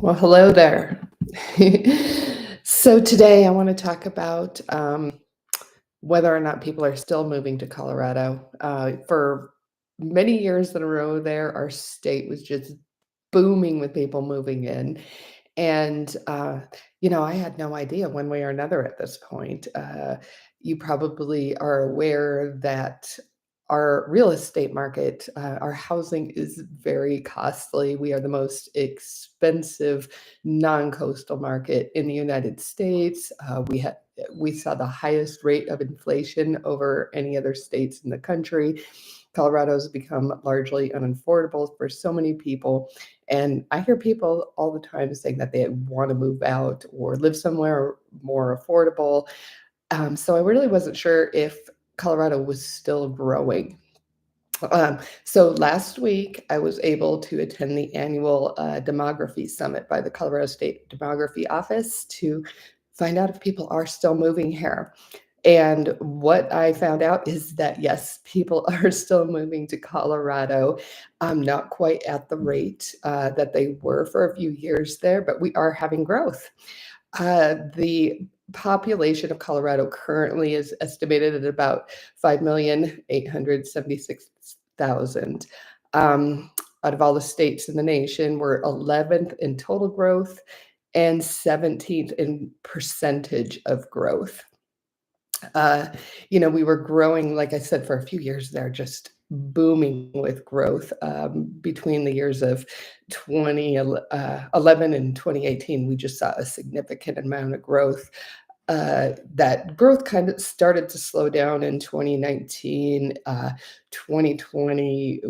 Well, hello there. So today I want to talk about whether or not people are still moving to Colorado. For many years in a row, there our state was just booming with people moving in, and I had no idea one way or another at this point. You probably are aware that our real estate market, our housing is very costly. We are the most expensive non-coastal market in the United States. We saw the highest rate of inflation over any other states in the country. Colorado's become largely unaffordable for so many people. And I hear people all the time saying that they want to move out or live somewhere more affordable. So I really wasn't sure if Colorado was still growing. So last week, I was able to attend the annual demography summit by the Colorado State Demography Office to find out if people are still moving here. And what I found out is that yes, people are still moving to Colorado, not quite at the rate that they were for a few years there, but we are having growth. The population of Colorado currently is estimated at about 5,876,000. Out of all the states in the nation, we're 11th in total growth and 17th in percentage of growth. Uh, we were growing, like I said, for a few years there, just booming with growth. Between the years of 2011 and 2018, we just saw a significant amount of growth. That growth kind of started to slow down in 2019, 2020.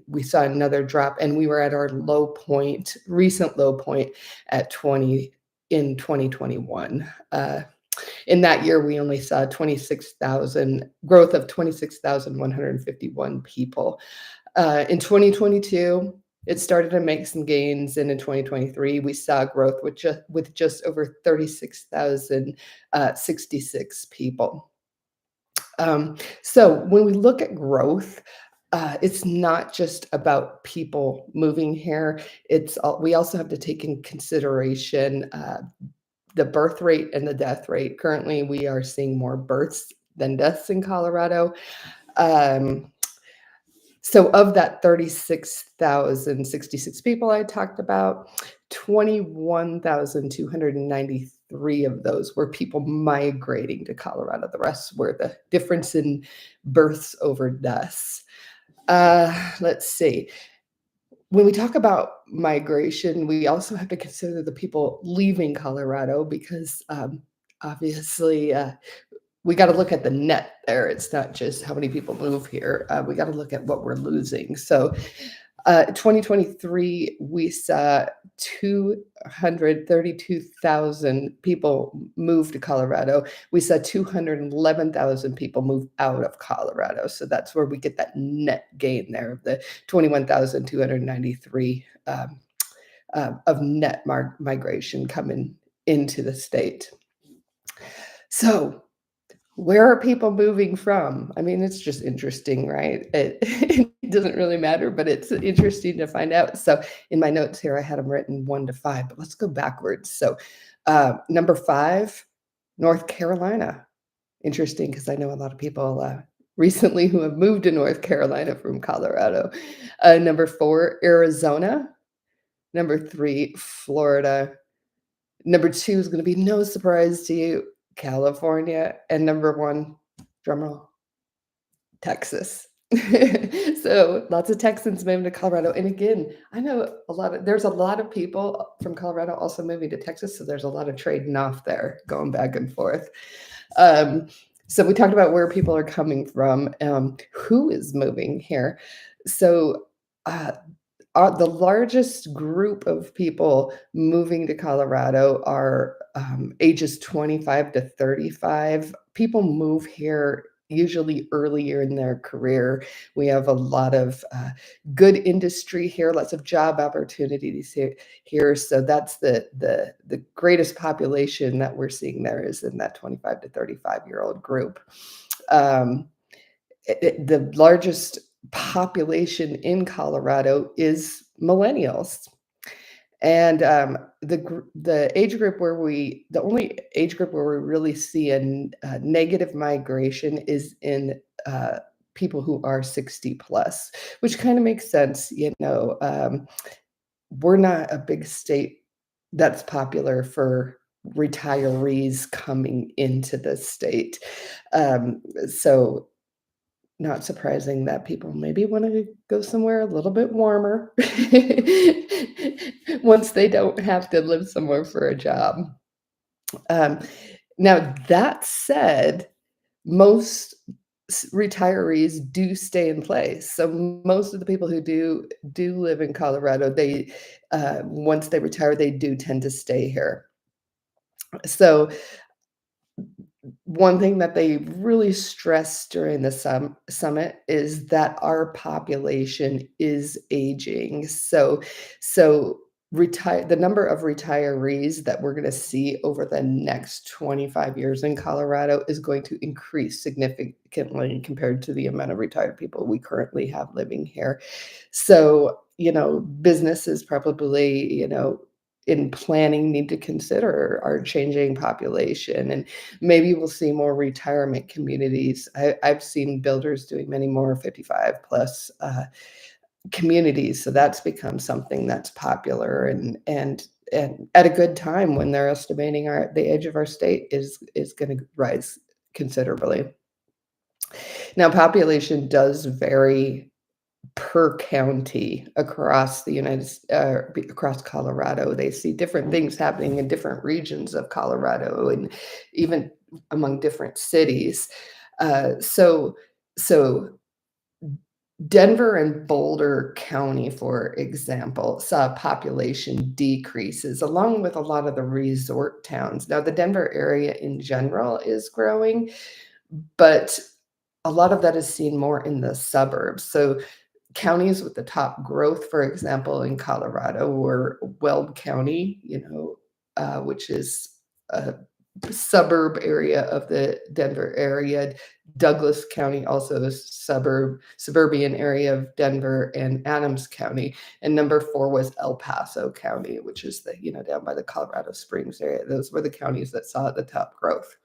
We saw another drop, and we were at our recent low point at 20 in 2021. In that year, we only saw 26,000 growth of 26,151 people. In 2022, it started to make some gains, and in 2023, we saw growth with just over 36,066 people. So when we look at growth, it's not just about people moving here. We also have to take in consideration the birth rate and the death rate. Currently, we are seeing more births than deaths in Colorado. Um, so of that 36,066 people I talked about, 21,293 of those were people migrating to Colorado. The rest were the difference in births over deaths. Let's see. When we talk about migration, we also have to consider the people leaving Colorado because obviously we got to look at the net there. It's not just how many people move here. We got to look at what we're losing. So 2023, we saw 232,000 people move to Colorado. We saw 211,000 people move out of Colorado. So that's where we get that net gain there of the 21,293 of net migration coming into the state. So where are people moving from? I mean, it's just interesting, right? It doesn't really matter, but it's interesting to find out. So in my notes here, I had them written 1 to 5, but let's go backwards. So number 5, North Carolina. Interesting because I know a lot of people recently who have moved to North Carolina from Colorado. Number 4, Arizona. Number 3, Florida. Number 2 is going to be no surprise to you, California, and number 1, drumroll, Texas. So lots of Texans moving to Colorado. And again, I know there's a lot of people from Colorado also moving to Texas. So there's a lot of trading off there, going back and forth. So we talked about where people are coming from, who is moving here. So the largest group of people moving to Colorado are ages 25 to 35. People move here usually earlier in their career. We have a lot of good industry here, lots of job opportunities here. So that's the greatest population that we're seeing there is in that 25 to 35-year-old group. The largest population in Colorado is millennials. And, the age group where the only age group where we really see negative migration is in, people who are 60 plus, which kinda makes sense, we're not a big state that's popular for retirees coming into the state. So not surprising that people maybe wanna go somewhere a little bit warmer once they don't have to live somewhere for a job. Um, Now that said, most retirees do stay in place. So most of the people who do live in Colorado, once they retire, they do tend to stay here. So one thing that they really stressed during the summit is that our population is aging. So the number of retirees that we're gonna see over the next 25 years in Colorado is going to increase significantly compared to the amount of retired people we currently have living here. So, businesses probably, in planning need to consider our changing population, and maybe we'll see more retirement communities. I've seen builders doing many more 55 plus communities, so that's become something that's popular and at a good time when they're estimating the age of our state is going to rise considerably. Now, population does vary per county across the across Colorado. They see different things happening in different regions of Colorado and even among different cities. So Denver and Boulder County, for example, saw population decreases along with a lot of the resort towns. Now, the Denver area in general is growing, but a lot of that is seen more in the suburbs. So counties with the top growth, for example, in Colorado were Weld County, which is a suburb area of the Denver area. Douglas County, also a suburban area of Denver, and Adams County. And number 4 was El Paso County, which is down by the Colorado Springs area. Those were the counties that saw the top growth.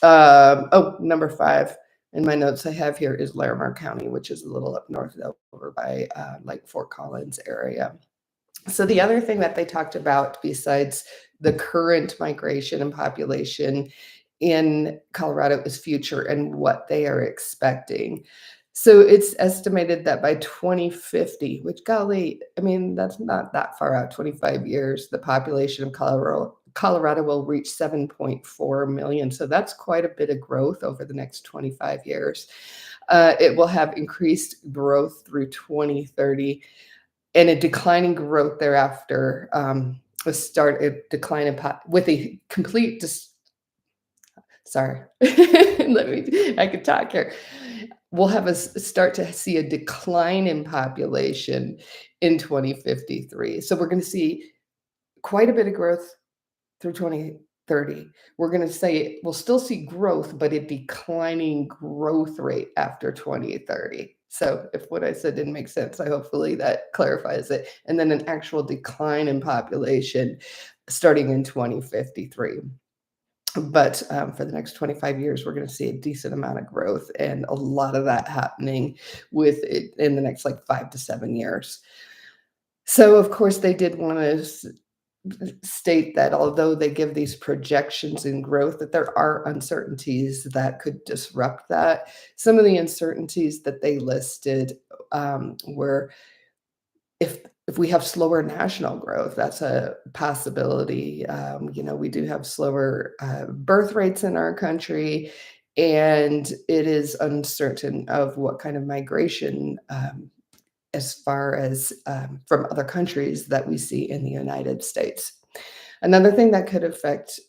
Number 5 in my notes I have here is Larimer County, which is a little up north over by like Fort Collins area. So the other thing that they talked about besides the current migration and population in Colorado is future and what they are expecting. So it's estimated that by 2050, which golly, I mean, that's not that far out, 25 years, the population of Colorado will reach 7.4 million. So that's quite a bit of growth over the next 25 years. It will have increased growth through 2030 and a declining growth thereafter. A decline with a complete sorry. I could talk here. We'll have us start to see a decline in population in 2053. So we're going to see quite a bit of growth through 2030. We're going to say we'll still see growth, but a declining growth rate after 2030. So if what I said didn't make sense, hopefully that clarifies it. And then an actual decline in population starting in 2053. But for the next 25 years, we're going to see a decent amount of growth and a lot of that happening with it in the next like 5 to 7 years. So, of course, they did want to state that although they give these projections in growth, that there are uncertainties that could disrupt that. Some of the uncertainties that they listed were if we have slower national growth, that's a possibility. We do have slower birth rates in our country, and it is uncertain of what kind of migration, as far as from other countries that we see in the United States. Another thing that could affect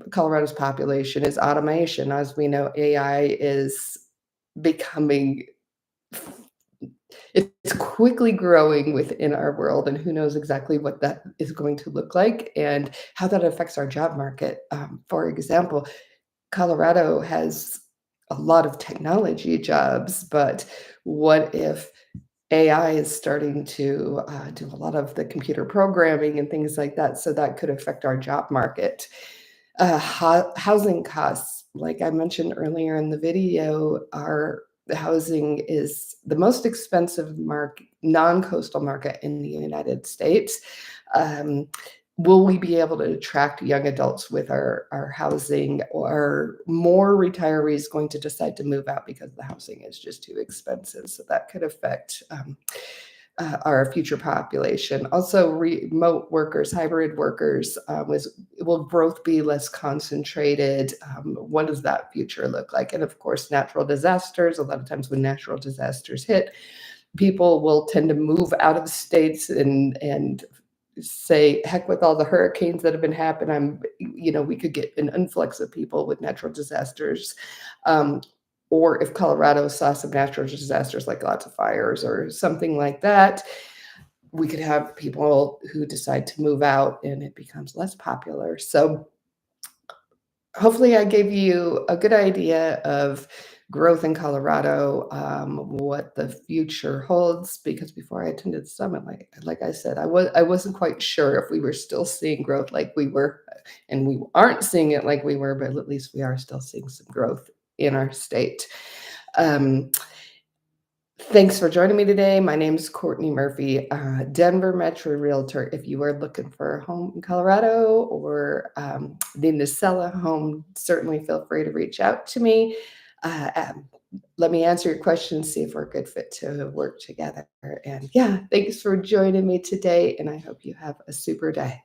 Colorado's population is automation. As we know, AI is becoming it's quickly growing within our world, and who knows exactly what that is going to look like and how that affects our job market. For example, Colorado has a lot of technology jobs, but what if AI is starting to do a lot of the computer programming and things like that, so that could affect our job market. Housing costs, like I mentioned earlier in the video, our housing is the most expensive non-coastal market in the United States. Um, will we be able to attract young adults with our housing, or more retirees going to decide to move out because the housing is just too expensive? So that could affect our future population. Also, remote workers, hybrid workers, will growth be less concentrated? What does that future look like? And of course, natural disasters. A lot of times when natural disasters hit, people will tend to move out of states and say, heck with all the hurricanes that have been happening. We could get an influx of people with natural disasters. Um, or if Colorado saw some natural disasters like lots of fires or something like that, we could have people who decide to move out and it becomes less popular. So hopefully I gave you a good idea of growth in Colorado, what the future holds. Because before I attended the summit, like I said, I wasn't quite sure if we were still seeing growth like we were, and we aren't seeing it like we were, but at least we are still seeing some growth in our state. Um, Thanks for joining me today. My name is Courtney Murphy, Denver Metro Realtor. If you are looking for a home in Colorado or needing to sell a home, certainly feel free to reach out to me. Uh, um, Let me answer your questions, see if we're a good fit to work together. And yeah, thanks for joining me today, and I hope you have a super day.